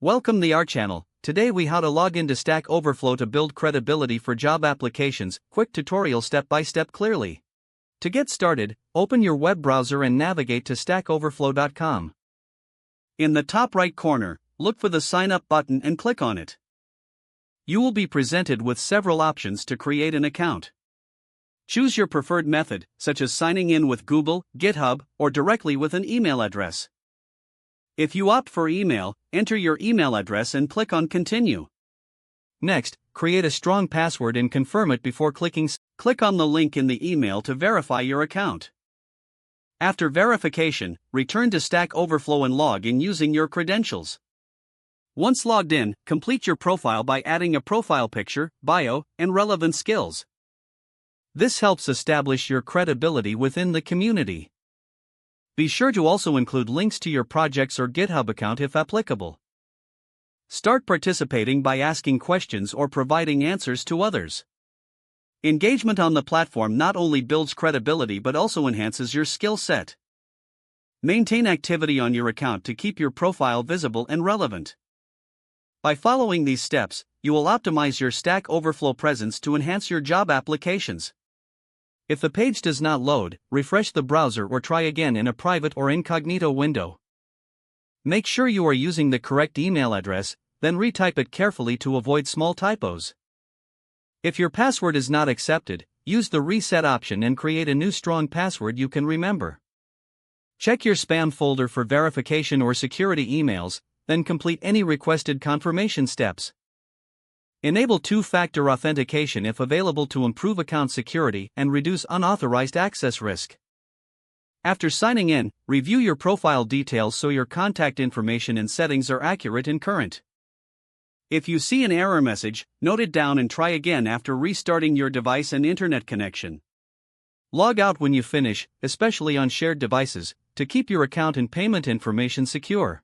Welcome to our channel. Today we how to log into Stack Overflow to build credibility for job applications. Quick tutorial step by step clearly. To get started, open your web browser and navigate to stackoverflow.com. In the top right corner, look for the sign up button and click on it. You will be presented with several options to create an account. Choose your preferred method, such as signing in with Google, GitHub, or directly with an email address. If you opt for email, enter your email address and click on Continue. Next, create a strong password and confirm it before clicking. Click on the link in the email to verify your account. After verification, return to Stack Overflow and log in using your credentials. Once logged in, complete your profile by adding a profile picture, bio, and relevant skills. This helps establish your credibility within the community. Be sure to also include links to your projects or GitHub account if applicable. Start participating by asking questions or providing answers to others. Engagement on the platform not only builds credibility but also enhances your skill set. Maintain activity on your account to keep your profile visible and relevant. By following these steps, you will optimize your Stack Overflow presence to enhance your job applications. If the page does not load, refresh the browser or try again in a private or incognito window. Make sure you are using the correct email address, then retype it carefully to avoid small typos. If your password is not accepted, use the reset option and create a new strong password you can remember. Check your spam folder for verification or security emails, then complete any requested confirmation steps. Enable two-factor authentication if available to improve account security and reduce unauthorized access risk. After signing in, review your profile details so your contact information and settings are accurate and current. If you see an error message, note it down and try again after restarting your device and internet connection. Log out when you finish, especially on shared devices, to keep your account and payment information secure.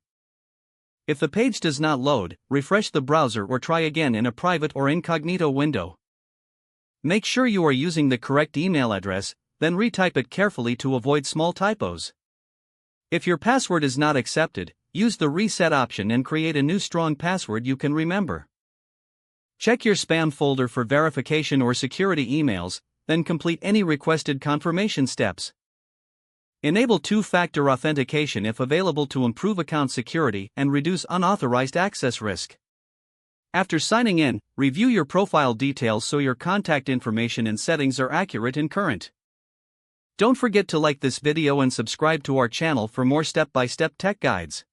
If the page does not load, refresh the browser or try again in a private or incognito window. Make sure you are using the correct email address, then retype it carefully to avoid small typos. If your password is not accepted, use the reset option and create a new strong password you can remember. Check your spam folder for verification or security emails, then complete any requested confirmation steps. Enable two-factor authentication if available to improve account security and reduce unauthorized access risk. After signing in, review your profile details so your contact information and settings are accurate and current. Don't forget to like this video and subscribe to our channel for more step-by-step tech guides.